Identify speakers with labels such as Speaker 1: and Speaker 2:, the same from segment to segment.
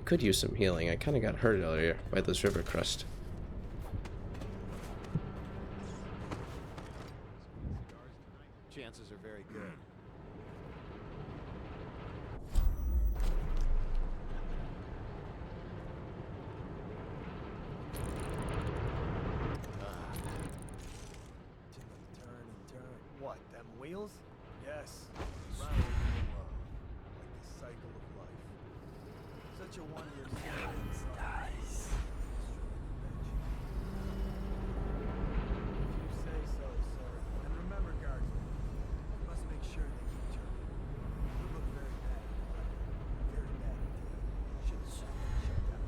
Speaker 1: could use some healing. I kind of got hurt earlier by this river crust.
Speaker 2: Chances are very good.
Speaker 3: What, them wheels? Yes. Round and round. Like the cycle of life. Such a one-year sentence. Nice. If you say so, sir. And remember, guardsmen, you must make sure they keep turning. You look very bad. Very bad indeed. Should shut down.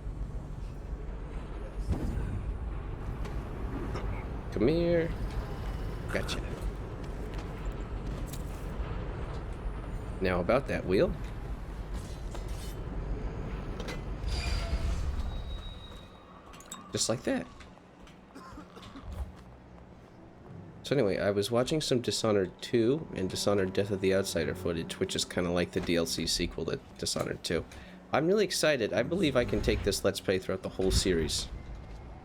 Speaker 3: Yes.
Speaker 1: Come here. Gotcha. Now about that wheel. Just like that. So anyway, I was watching some Dishonored 2 and Dishonored Death of the Outsider footage, which is kind of like the DLC sequel to Dishonored 2. I'm really excited. I believe I can take this Let's Play throughout the whole series.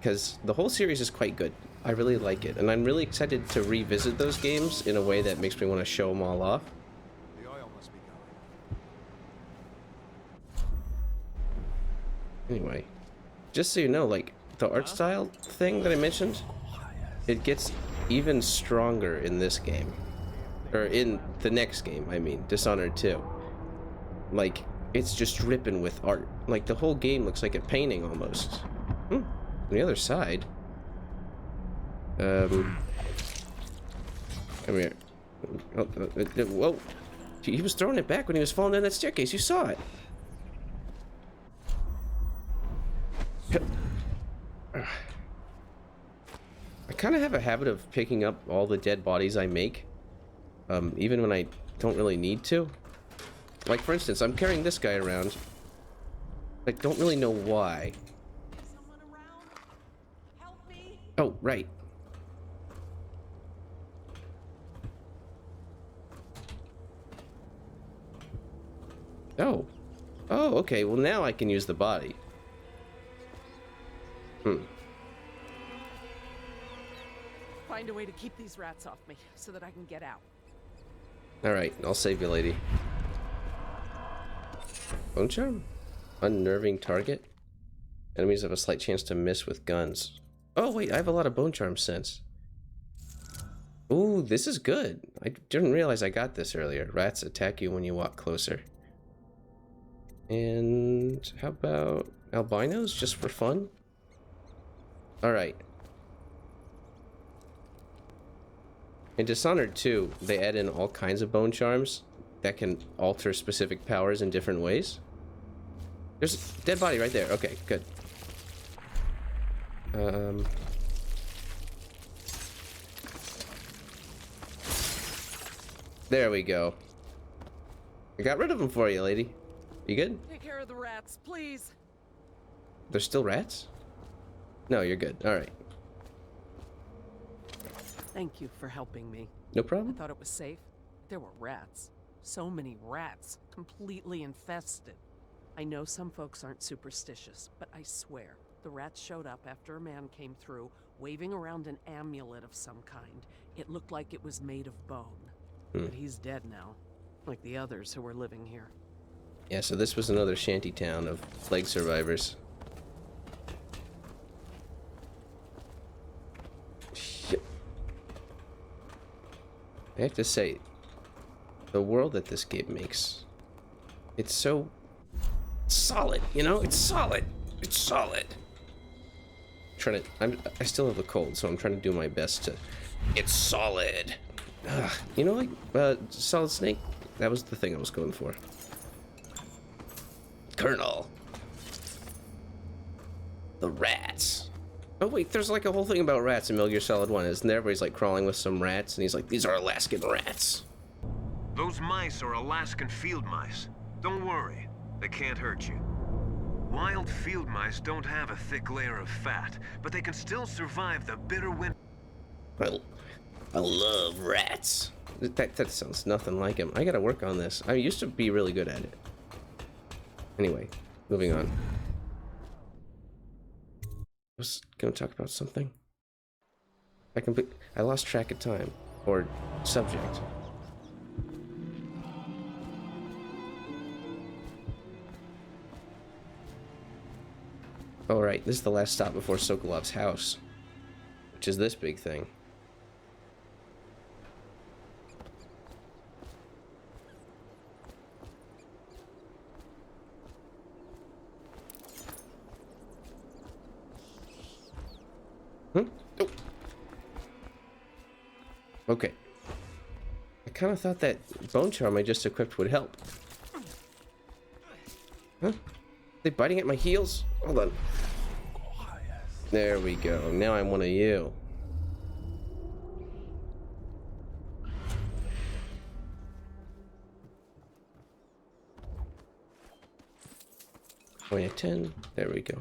Speaker 1: Because the whole series is quite good. I really like it. And I'm really excited to revisit those games in a way that makes me want to show them all off.
Speaker 2: The oil must be going.
Speaker 1: Anyway, just so you know, like, the art style thing that I mentioned, it gets even stronger in this game. Or in the next game, I mean, Dishonored 2. Like, it's just dripping with art. Like, the whole game looks like a painting almost. On the other side... come here. Oh, whoa. He was throwing it back when he was falling down that staircase. You saw it. I kind of have a habit of picking up all the dead bodies I make, even when I don't really need to. Like, for instance, I'm carrying this guy around. I don't really know why.
Speaker 4: Someone around? Help me!
Speaker 1: Oh, right. Oh. Oh, okay. Well, now I can use the body.
Speaker 4: Find a way to keep these rats off me so that I can get out.
Speaker 1: Alright, I'll save you, lady. Bone charm? Unnerving target? Enemies have a slight chance to miss with guns. Oh, wait, I have a lot of bone charm sense. Ooh, this is good. I didn't realize I got this earlier. Rats attack you when you walk closer. And how about albinos, just for fun? Alright. In Dishonored 2, they add in all kinds of bone charms that can alter specific powers in different ways. There's a dead body right there. Okay, good. There we go. I got rid of them for you, lady. You good?
Speaker 4: Take care of the rats, please.
Speaker 1: There's still rats? No, you're good. Alright.
Speaker 4: Thank you for helping me.
Speaker 1: No
Speaker 4: I
Speaker 1: problem.
Speaker 4: thought it was safe. There were rats. So many rats. Completely infested. I know some folks aren't superstitious, but I swear, the rats showed up after a man came through, waving around an amulet of some kind. It looked like it was made of bone. But he's dead now, like the others who were living here.
Speaker 1: Yeah, so this was another shanty town of plague survivors. Shit. I have to say, the world that this game makes, it's so solid, you know? It's solid. It's solid. I still have a cold, so I'm trying to do my best to. It's solid. You know, like Solid Snake. That was the thing I was going for. Colonel. The rats. Oh wait, there's like a whole thing about rats in Metal Gear Solid 1, isn't there? Where he's like crawling with some rats, and he's like, "These are Alaskan rats."
Speaker 5: Those mice are Alaskan field mice. Don't worry, they can't hurt you. Wild field mice don't have a thick layer of fat, but they can still survive the bitter winter.
Speaker 1: I love rats. That sounds nothing like him. I gotta work on this. I used to be really good at it. Anyway, moving on. was gonna talk about something. I lost track of time. Or subject. Alright, this is the last stop before Sokolov's house. Which is this big thing. Oh. Okay. I kind of thought that bone charm I just equipped would help. Huh? Are they biting at my heels? Hold on. There we go. Now I'm one of you. Oh yeah, 10. There we go.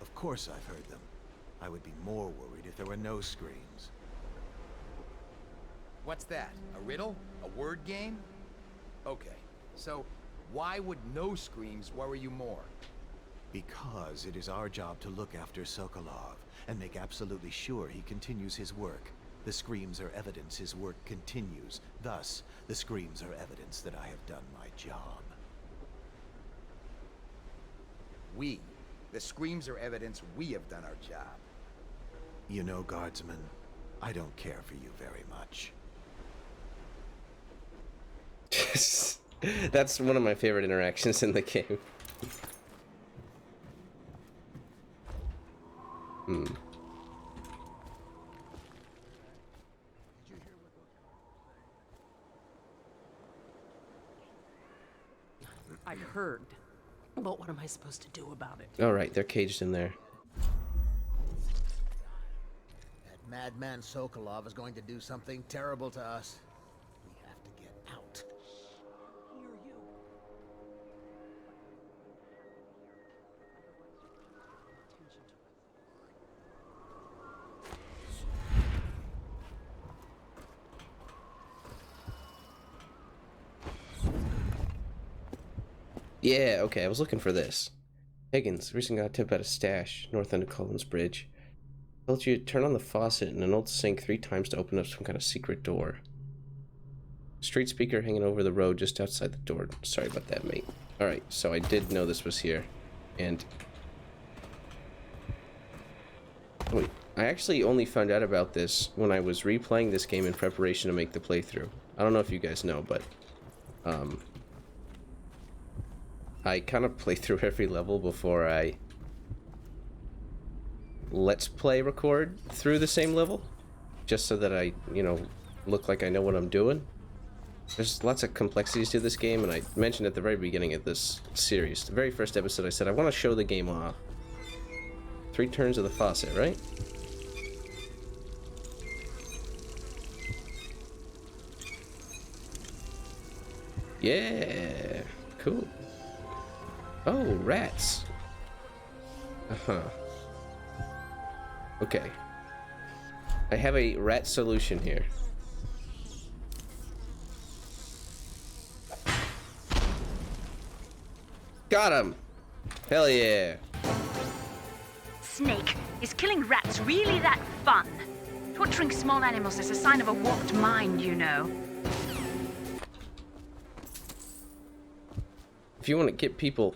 Speaker 2: Of course I've heard them. I would be more worried if there were no screams.
Speaker 6: What's that? A riddle? A word game? Okay, so why would no screams worry you more?
Speaker 2: Because it is our job to look after Sokolov and make absolutely sure he continues his work. The screams are evidence his work continues. Thus, the screams are evidence that I have done my job.
Speaker 6: The screams are evidence we have done our job.
Speaker 2: You know, Guardsman, I don't care for you very much.
Speaker 1: That's one of my favorite interactions in the game.
Speaker 4: I heard. But what am I supposed to do about it?
Speaker 1: Alright, they're caged in there.
Speaker 3: That madman Sokolov is going to do something terrible to us. We have to get out.
Speaker 4: Hear you.
Speaker 1: Yeah, okay, I was looking for this. Higgins, recently got a tip at a stash, north end of Collins Bridge. Told you to turn on the faucet in an old sink 3 times to open up some kind of secret door. Street speaker hanging over the road just outside the door. Sorry about that, mate. Alright, so I did know this was here. And... wait, I actually only found out about this when I was replaying this game in preparation to make the playthrough. I don't know if you guys know, but... I kind of play through every level before I let's play record through the same level, just so that I, you know, look like I know what I'm doing. There's lots of complexities to this game, and I mentioned at the very beginning of this series, the very first episode, I said I want to show the game off. 3 turns of the faucet, right? Yeah, cool. Oh, rats. Uh-huh. Okay. I have a rat solution here. Got him! Hell yeah!
Speaker 7: Snake, is killing rats really that fun? Torturing small animals is a sign of a warped mind, you know.
Speaker 1: If you want to get people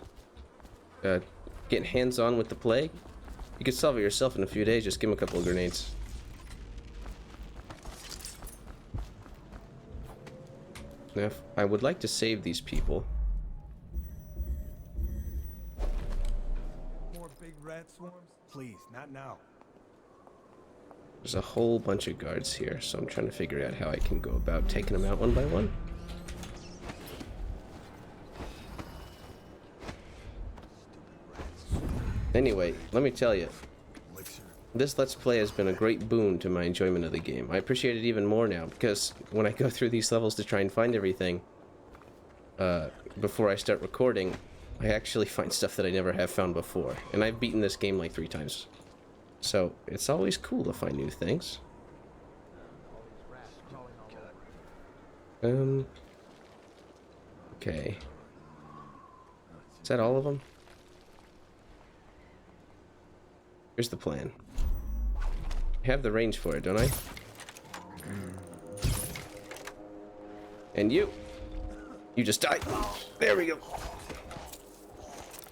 Speaker 1: getting hands-on with the plague, you could solve it yourself in a few days. Just give them a couple of grenades. Now, I would like to save these people.
Speaker 3: More big rat swarms? Please, not now.
Speaker 1: There's a whole bunch of guards here, so I'm trying to figure out how I can go about taking them out one by one. Anyway, let me tell you, this Let's Play has been a great boon to my enjoyment of the game. I appreciate it even more now, because when I go through these levels to try and find everything, before I start recording, I actually find stuff that I never have found before. And I've beaten this game like 3 times. So, it's always cool to find new things. Okay. Is that all of them? Here's the plan. I have the range for it, don't I? And you just died. There we go.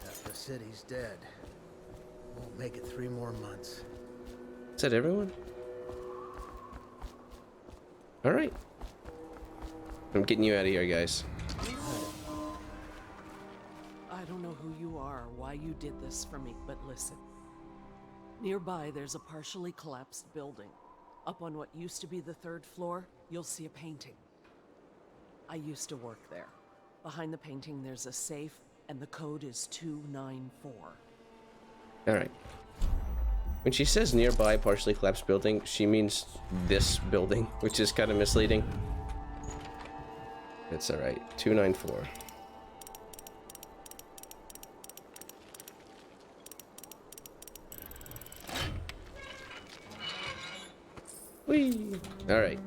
Speaker 3: Half the city's dead. Won't make it 3 more months.
Speaker 1: Is that everyone? Alright. I'm getting you out of here, guys.
Speaker 4: I don't know who you are or why you did this for me, but listen. Nearby, there's a partially collapsed building. Up on what used to be the 3rd floor, you'll see a painting. I used to work there. Behind the painting, there's a safe, and the code is 294.
Speaker 1: Alright. When she says nearby partially collapsed building, she means this building, which is kind of misleading. It's alright. 294. Whee! Alright.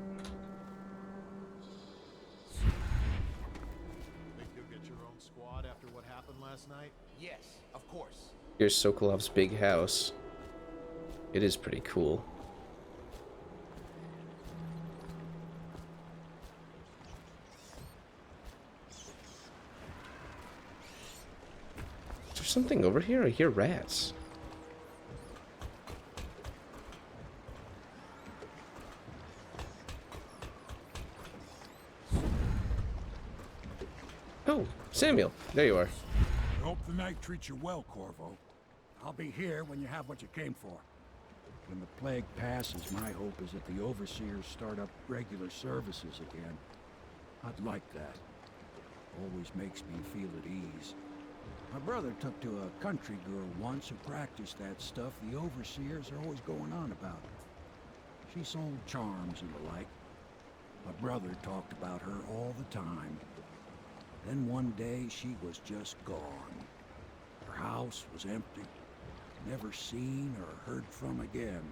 Speaker 2: Think you'll get your own squad after what happened last night?
Speaker 6: Yes, of course.
Speaker 1: Here's Sokolov's big house. It is pretty cool. Is there something over here? I hear rats. Oh, Samuel. There you are.
Speaker 8: I hope the night treats you well, Corvo. I'll be here when you have what you came for. When the plague passes, my hope is that the overseers start up regular services again. I'd like that. Always makes me feel at ease. My brother took to a country girl once who practiced that stuff the overseers are always going on about. She sold charms and the like. My brother talked about her all the time. Then one day she was just gone. Her house was empty. Never seen or heard from again.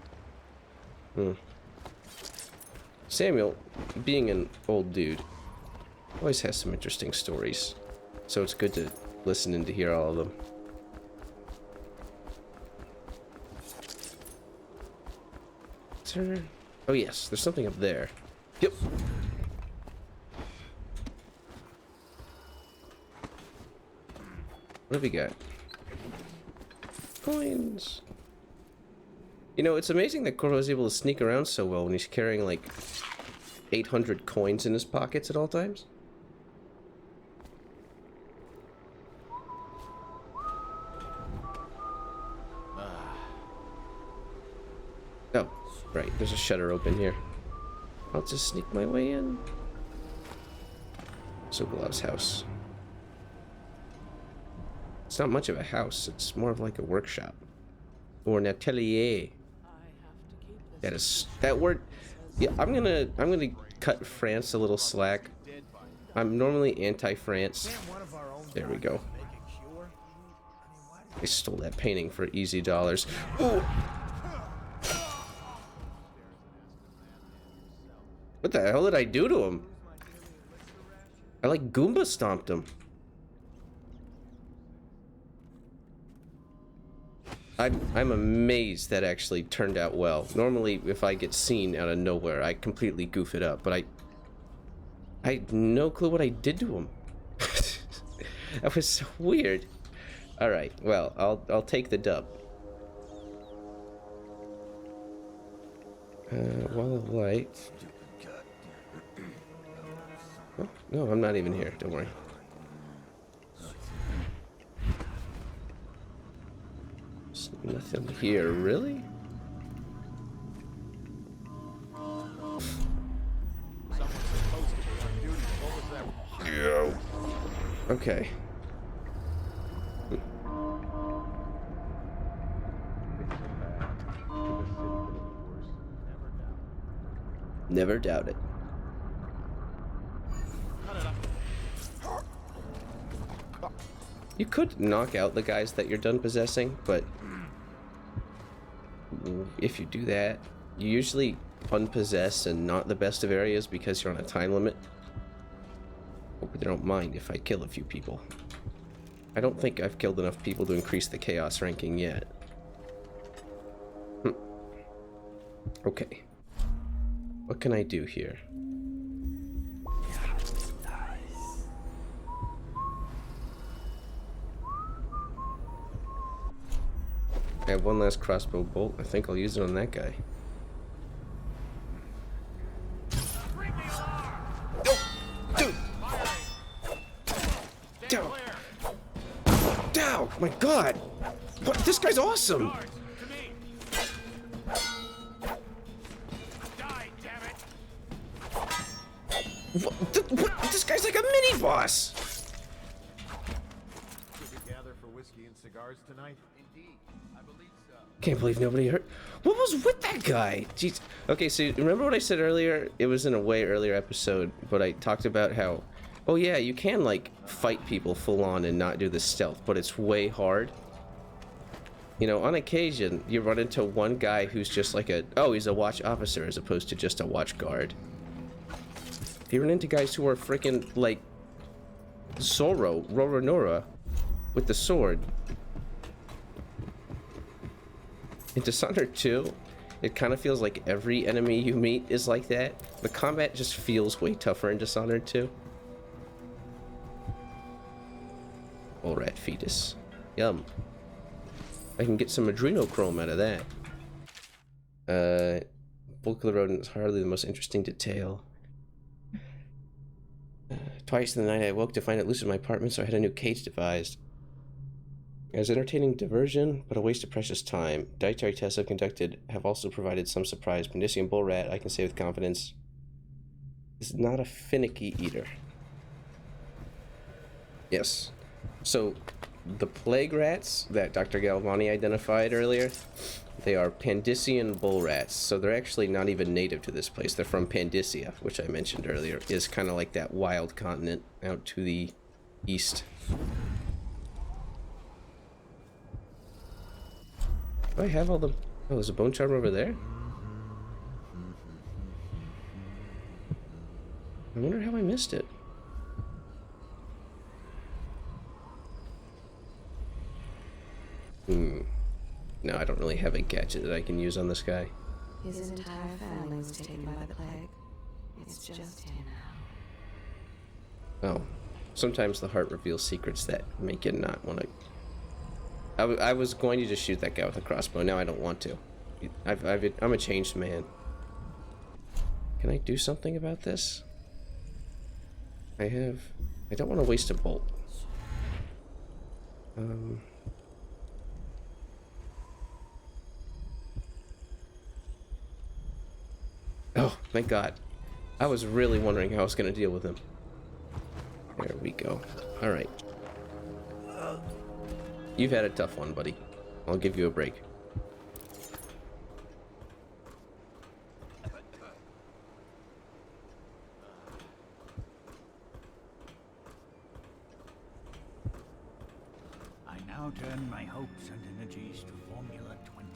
Speaker 1: Samuel, being an old dude, always has some interesting stories. So it's good to listen and to hear all of them. Is there... Oh yes, there's something up there. Yep. What have we got? Coins. You know, it's amazing that Corvo is able to sneak around so well when he's carrying like 800 coins in his pockets at all times. Oh, right. There's a shutter open here. I'll just sneak my way in. Sokolov's house. It's not much of a house. It's more of like a workshop or an atelier. That is that word. Yeah, I'm gonna cut France a little slack. I'm normally anti-France. There we go. I stole that painting for easy dollars. Ooh. What the hell did I do to him? I like Goomba stomped him. I'm amazed that actually turned out well. Normally, if I get seen out of nowhere, I completely goof it up, but I had no clue what I did to him. That was so weird. All right, well, I'll take the dub. Wall of light. Oh, no, I'm not even here. Don't worry. There's nothing here, really? Yeah. Okay. Never doubt it. You could knock out the guys that you're done possessing, but if you do that, you usually unpossess and not the best of areas because you're on a time limit. Hope they don't mind if I kill a few people. I don't think I've killed enough people to increase the chaos ranking yet. Okay. What can I do here? I have one last crossbow bolt. I think I'll use it on that guy. Down! Down! My God! What? This guy's awesome! What? This guy's like a mini boss!
Speaker 2: Did we gather for whiskey and cigars tonight?
Speaker 6: Indeed, I believe so.
Speaker 1: Can't believe nobody heard. What was with that guy? Jeez. Okay, so remember what I said earlier? It was in a way earlier episode, but I talked about how, oh yeah, you can like fight people full on and not do the stealth, but it's way hard. You know, on occasion, you run into one guy who's just like he's a watch officer as opposed to just a watch guard. You run into guys who are freaking like Roronoa with the sword. In Dishonored 2, it kind of feels like every enemy you meet is like that. The combat just feels way tougher in Dishonored 2. Oh, rat fetus. Yum. I can get some adrenochrome out of that. Bulk of the rodent is hardly the most interesting detail. Twice in the night I woke to find it loose in my apartment, so I had a new cage devised. It was entertaining diversion, but a waste of precious time. Dietary tests I've conducted have also provided some surprise. Bendician bull rat, I can say with confidence, is not a finicky eater. Yes. So, the plague rats that Dr. Galvani identified earlier, they are Pandician bull rats. So they're actually not even native to this place. They're from Pandicia, which I mentioned earlier, is kind of like that wild continent out to the east. Do I have all the... Oh, there's a bone charm over there? I wonder how I missed it. No, I don't really have a gadget that I can use on this guy.
Speaker 9: His entire family was taken by the plague. It's just here now.
Speaker 1: Oh. Sometimes the heart reveals secrets that make you not want to... I was going to just shoot that guy with a crossbow. Now I don't want to. I'm a changed man. Can I do something about this? I don't want to waste a bolt. Oh, thank God. I was really wondering how I was going to deal with him. There we go. All right. You've had a tough one, buddy. I'll give you a break.
Speaker 8: I now turn my hopes and energies to Formula 25,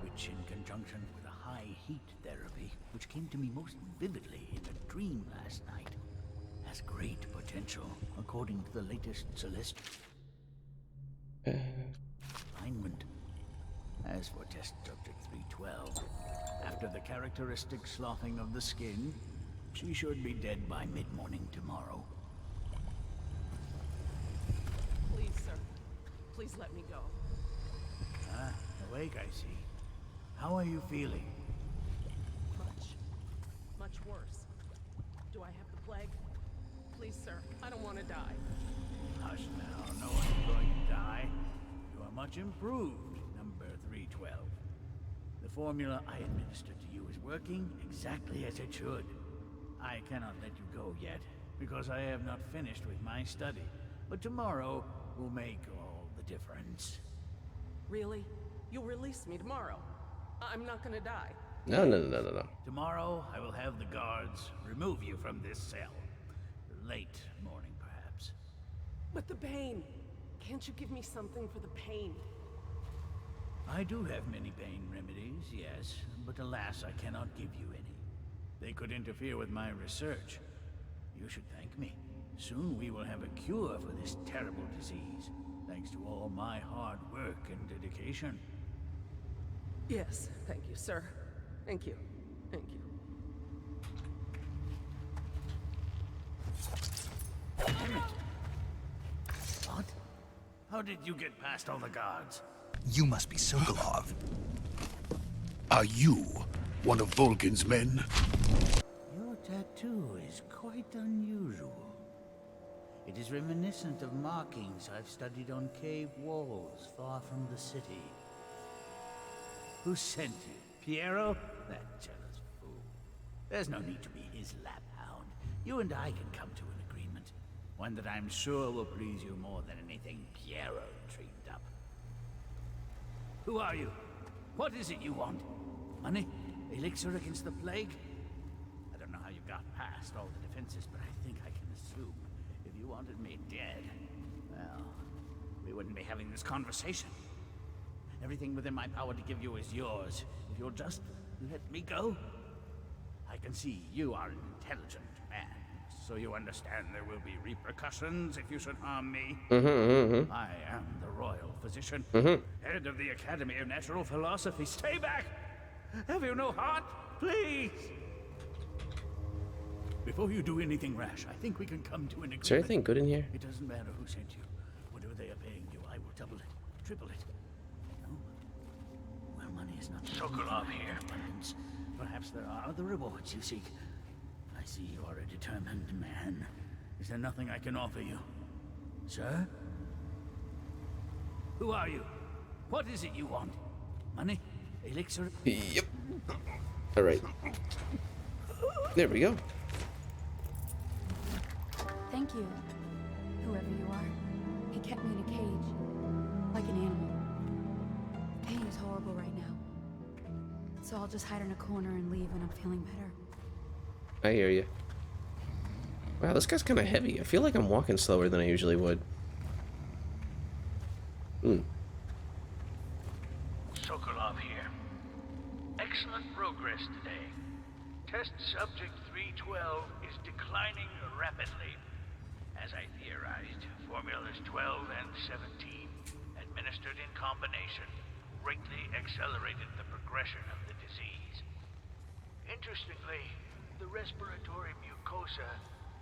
Speaker 8: which in conjunction with a high heat therapy, which came to me most vividly in a dream last night, has great potential, according to the latest Celestial refinement. As for test subject 312, after the characteristic sloughing of the skin, she should be dead by mid-morning tomorrow.
Speaker 4: Please, sir. Please let me go.
Speaker 8: Ah, awake, I see. How are you feeling?
Speaker 4: Much worse. Do I have the plague? Please, sir. I don't want to die.
Speaker 8: Hush now, no one's going to die. You are much improved, number 312. The formula I administered to you is working exactly as it should. I cannot let you go yet, because I have not finished with my study. But tomorrow will make all the difference.
Speaker 4: Really? You'll release me tomorrow? I'm not gonna die.
Speaker 1: No.
Speaker 8: Tomorrow, I will have the guards remove you from this cell. Late morning, perhaps.
Speaker 4: But the pain! Can't you give me something for the pain?
Speaker 8: I do have many pain remedies, yes, but alas, I cannot give you any. They could interfere with my research.
Speaker 10: You should thank me. Soon we will have a cure for this terrible disease, thanks to all my hard work and dedication.
Speaker 4: Yes, thank you, sir. Thank you. Thank you.
Speaker 10: Damn it. What? How did you get past all the guards?
Speaker 11: You must be Sokolov. Are you one of Volkin's men?
Speaker 10: Your tattoo is quite unusual. It is reminiscent of markings I've studied on cave walls far from the city. Who sent you? Piero? That jealous fool. There's no need to be his laphound. You and I can come to an agreement. One that I'm sure will please you more than anything Piero dreamed up. Who are you? What is it you want? Money? Elixir against the plague? I don't know how you got past all the defenses, but I think I can assume if you wanted me dead, well, we wouldn't be having this conversation. Everything within my power to give you is yours. If you'll just let me go. I can see you are an intelligent man, so you understand there will be repercussions if you should harm me. I am the royal physician, head of the Academy of Natural Philosophy. Stay back! Have you no heart? Please! Before you do anything rash, I think we can come to an agreement.
Speaker 1: Is there anything good in here?
Speaker 10: It doesn't matter who sent you. Whatever they are paying you, I will double it, triple it. No? Well, money is not Sokolov here. Abundance. Perhaps there are other rewards you seek. I see you are a determined man. Is there nothing I can offer you? Sir? Who are you? What is it you want? Money? Elixir?
Speaker 1: Yep. Alright. There we go.
Speaker 12: Thank you, whoever you are. He kept me in a cage, like an animal. The pain is horrible right now. So I'll just hide in a corner and leave when I'm feeling better.
Speaker 1: I hear you. Wow, this guy's kind of heavy. I feel like I'm walking slower than I usually would.
Speaker 10: Sokolov here. Excellent progress today. Test subject 312 is declining rapidly. As I theorized, formulas 12 and 17, administered in combination, greatly accelerated the progression of the disease. Interestingly, the respiratory mucosa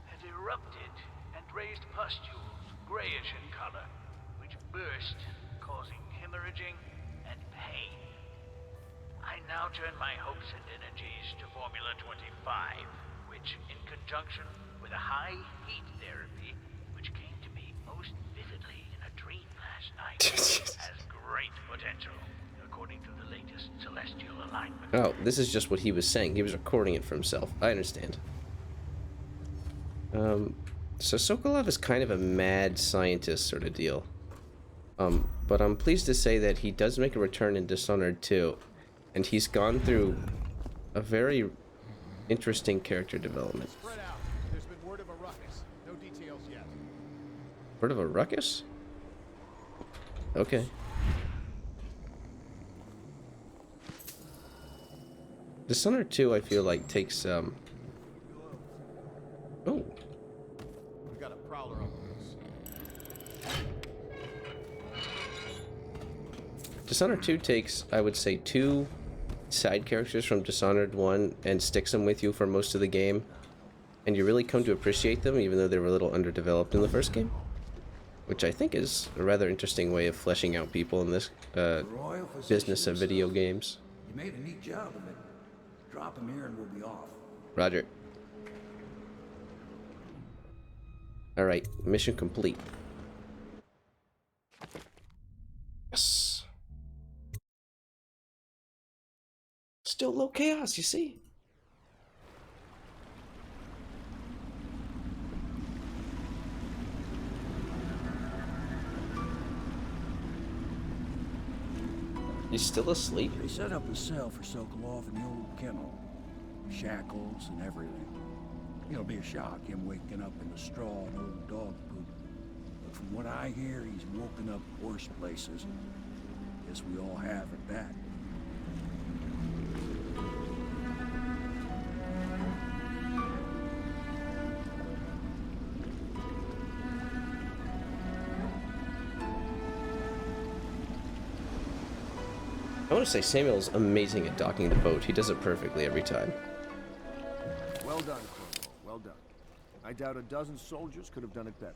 Speaker 10: had erupted and raised pustules, grayish in color, which burst, causing hemorrhaging and pain. I now turn my hopes and energies to Formula 25, which, in conjunction with a high heat therapy, which came to me most vividly in a dream last night, has great potential, according to the latest celestial alignment.
Speaker 1: Oh, this is just what he was saying. He was recording it for himself. I understand. So Sokolov is kind of a mad scientist sort of deal. But I'm pleased to say that he does make a return in Dishonored 2, and he's gone through a very interesting character development.
Speaker 6: Spread out. There's been word of a ruckus. No details yet.
Speaker 1: Word of a ruckus? Okay. Dishonored 2, I feel like, takes, Oh.
Speaker 6: We got a prowler on the loose.
Speaker 1: Dishonored 2 takes, I would say, 2 side characters from Dishonored 1 and sticks them with you for most of the game. And you really come to appreciate them, even though they were a little underdeveloped in the first game. Which I think is a rather interesting way of fleshing out people in this business of video games.
Speaker 8: You made a neat job of it. Drop him here and we'll be off.
Speaker 1: Roger. Alright, mission complete. Yes. Still low chaos, you see? He's still asleep?
Speaker 8: They set up a cell for Sokolov in the old kennel. Shackles and everything. It'll be a shock, him waking up in the straw and old dog poop. But from what I hear, he's woken up worse places. Guess we all have at that.
Speaker 1: I want to say Samuel's amazing at docking the boat. He does it perfectly every time.
Speaker 13: Well done, Corvo. Well done. I doubt a dozen soldiers could have done it better.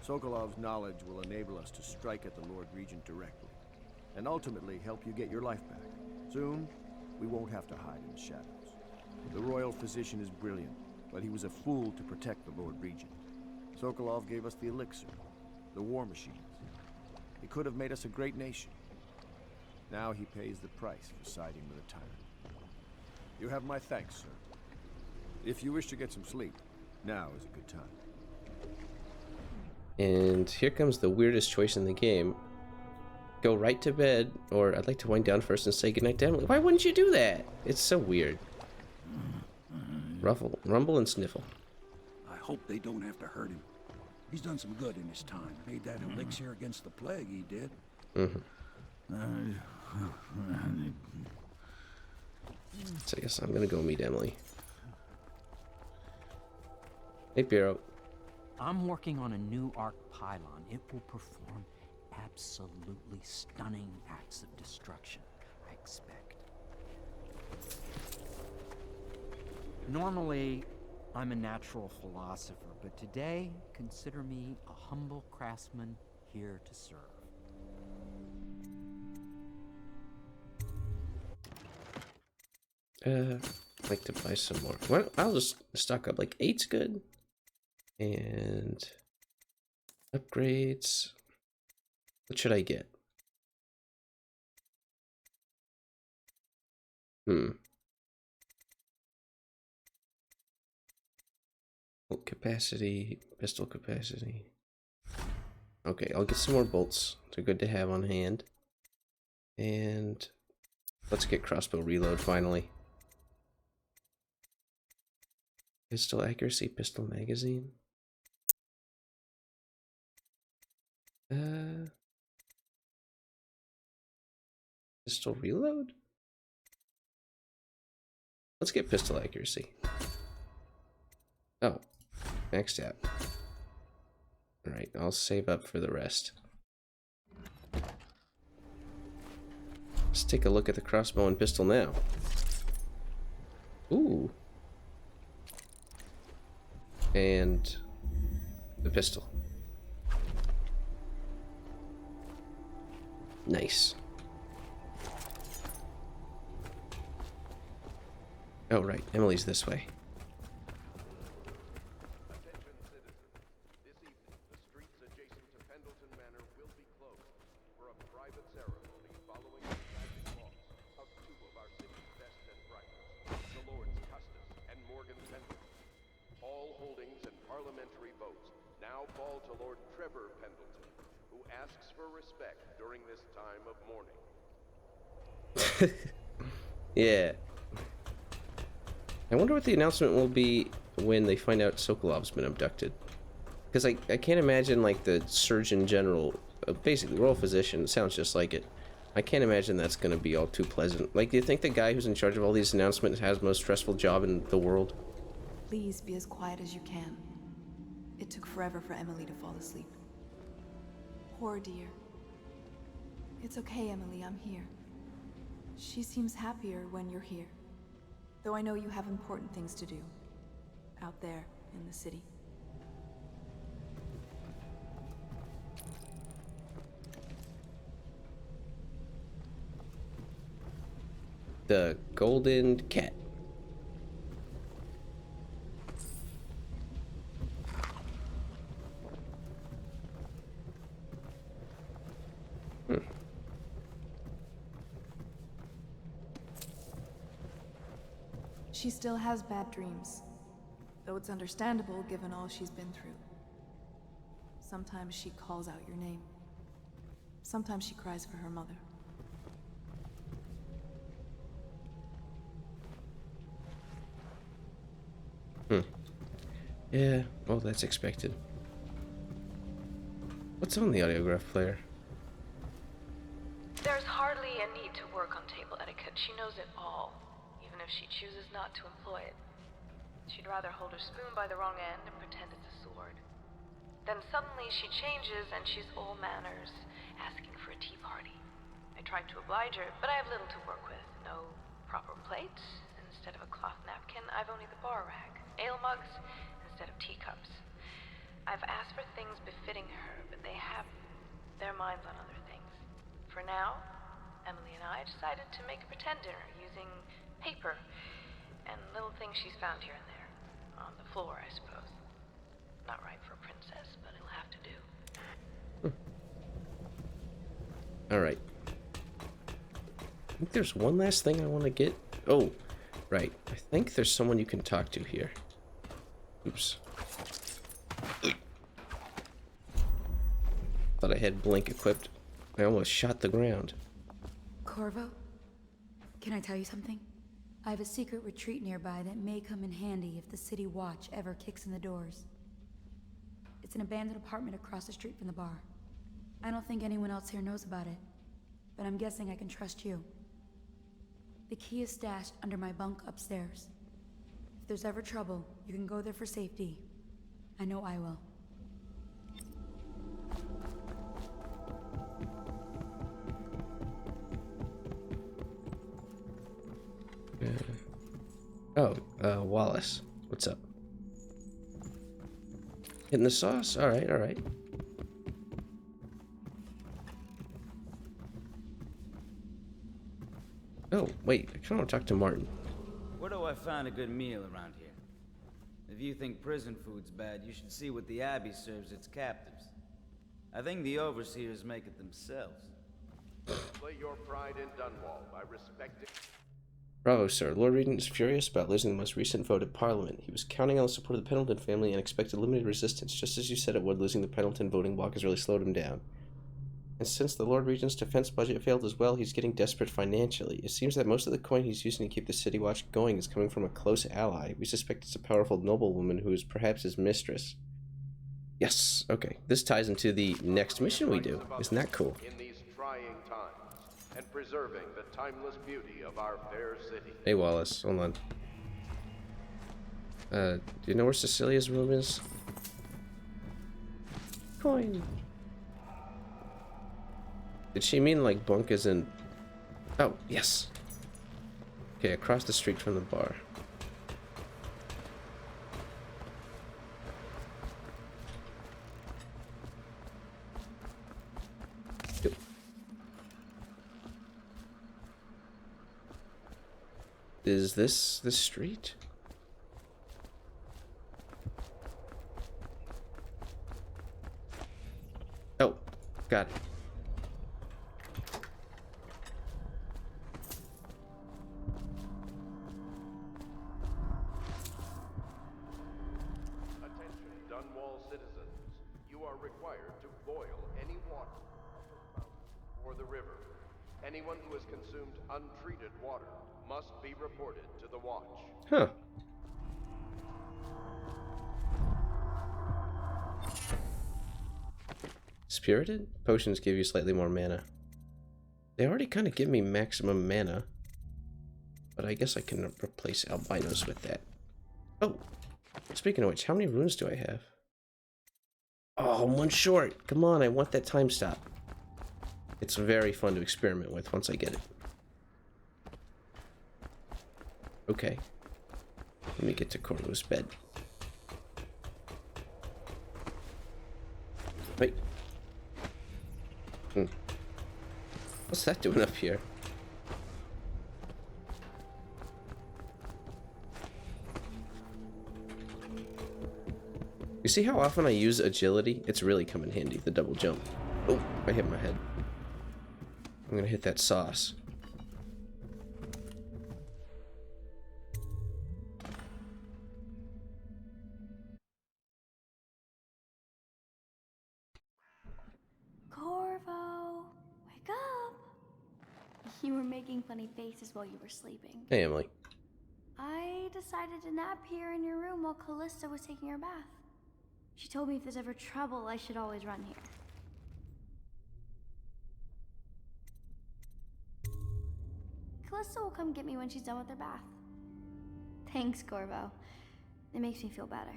Speaker 13: Sokolov's knowledge will enable us to strike at the Lord Regent directly, and ultimately help you get your life back. Soon, we won't have to hide in the shadows. The royal physician is brilliant, but he was a fool to protect the Lord Regent. Sokolov gave us the elixir, the war machines. He could have made us a great nation. Now he pays the price for siding with a tyrant. You have my thanks, sir. If you wish to get some sleep, now is a good time.
Speaker 1: And here comes the weirdest choice in the game. Go right to bed, or I'd like to wind down first and say goodnight to Emily. Why wouldn't you do that? It's so weird. Ruffle, rumble, and sniffle.
Speaker 8: I hope they don't have to hurt him. He's done some good in his time. Made that elixir against the plague, he did.
Speaker 1: So I guess I'm gonna go meet Emily. Hey, Piero.
Speaker 14: I'm working on a new arc pylon. It will perform absolutely stunning acts of destruction, I expect. Normally, I'm a natural philosopher, but today, consider me a humble craftsman here to serve.
Speaker 1: I'd like to buy some more. Well, I'll just stock up. Like 8's good. And upgrades. What should I get? Bolt capacity, pistol capacity. Okay, I'll get some more bolts. They're good to have on hand. And let's get crossbow reload finally. Pistol accuracy, pistol magazine. Pistol reload? Let's get pistol accuracy. Oh, maxed out. Alright, I'll save up for the rest. Let's take a look at the crossbow and pistol now. Ooh. And the pistol. Nice. Oh, right. Emily's this way.
Speaker 13: Attention, citizens. This evening, the streets adjacent to Pendleton Manor will be closed for a private ceremony following the tragic loss of two of our city's best and brightest, the Lords Custis and Morgan Pendleton. All holdings and parliamentary votes now fall to Lord Trevor Pendleton, who asks for respect during this time of mourning.
Speaker 1: Yeah. I wonder what the announcement will be when they find out Sokolov's been abducted. Because I can't imagine, like, the Surgeon General, basically, Royal Physician, sounds just like it. I can't imagine that's going to be all too pleasant. Like, do you think the guy who's in charge of all these announcements has the most stressful job in the world?
Speaker 9: Please be as quiet as you can. It took forever for Emily to fall asleep. Poor dear. It's okay, Emily, I'm here. She seems happier when you're here. Though I know you have important things to do. Out there, in the city.
Speaker 1: The Golden Cat.
Speaker 9: She still has bad dreams, though it's understandable given all she's been through. Sometimes she calls out your name. Sometimes she cries for her mother.
Speaker 1: Yeah, well, that's expected. What's on the audiograph player?
Speaker 15: There's hardly a need to work on table etiquette. She knows it all, even if she chooses not to employ it. She'd rather hold her spoon by the wrong end and pretend it's a sword. Then suddenly she changes and she's all manners, asking for a tea party. I tried to oblige her, but I have little to work with. No proper plate. Instead of a cloth napkin, I've only the bar rag. Ale mugs instead of teacups. I've asked for things befitting her, but they have their minds on other things. For now, Emily and I decided to make a pretend dinner using paper and little things she's found here and there. On the floor, I suppose. Not right for a princess, but it'll have to do.
Speaker 1: Alright. I think there's one last thing I want to get. Oh, right. I think there's someone you can talk to here. Oops. Thought I had blink equipped. I almost shot the ground.
Speaker 12: Corvo? Can I tell you something? I have a secret retreat nearby that may come in handy if the city watch ever kicks in the doors. It's an abandoned apartment across the street from the bar. I don't think anyone else here knows about it, but I'm guessing I can trust you. The key is stashed under my bunk upstairs. If there's ever trouble, you can go there for safety. I know I will.
Speaker 1: Wallace. What's up? Hitting the sauce? Alright, alright. Oh, wait. I kind of want to talk to Martin.
Speaker 16: Where do I find a good meal around here? If you think prison food's bad, you should see what the Abbey serves its captives. I think the overseers make it themselves.
Speaker 17: Display your pride in Dunwall by respecting...
Speaker 1: Bravo, sir. Lord Regent is furious about losing the most recent vote at Parliament. He was counting on the support of the Pendleton family and expected limited resistance, just as you said it would. Losing the Pendleton voting bloc has really slowed him down. And since the Lord Regent's defense budget failed as well, he's getting desperate financially. It seems that most of the coin he's using to keep the City Watch going is coming from a close ally. We suspect it's a powerful noblewoman who is perhaps his mistress. Yes, okay. This ties into the next mission we do. Isn't that cool?
Speaker 17: In these trying times, and preserving the timeless beauty of our fair city.
Speaker 1: Hey, Wallace, hold on. Do you know where Cecilia's room is? Coin. Did she mean like bunk as in... Oh, yes. Okay, across the street from the bar. Yep. Is this the street? Oh, got it.
Speaker 17: Anyone who has consumed untreated water must be reported to the watch.
Speaker 1: Huh. Spirited? Potions give you slightly more mana. They already kind of give me maximum mana. But I guess I can replace albinos with that. Oh! Speaking of which, how many runes do I have? Oh, I'm one short! Come on, I want that time stop. It's very fun to experiment with once I get it. Okay. Let me get to Corvo's bed. Wait. What's that doing up here? You see how often I use agility? It's really come in handy, the double jump. Oh, I hit my head. I'm gonna hit that sauce.
Speaker 18: Corvo, wake up! You were making funny faces while you were sleeping.
Speaker 1: Hey, Emily.
Speaker 18: I decided to nap here in your room while Callista was taking her bath. She told me if there's ever trouble, I should always run here. Callista will come get me when she's done with her bath. Thanks, Corvo. It makes me feel better.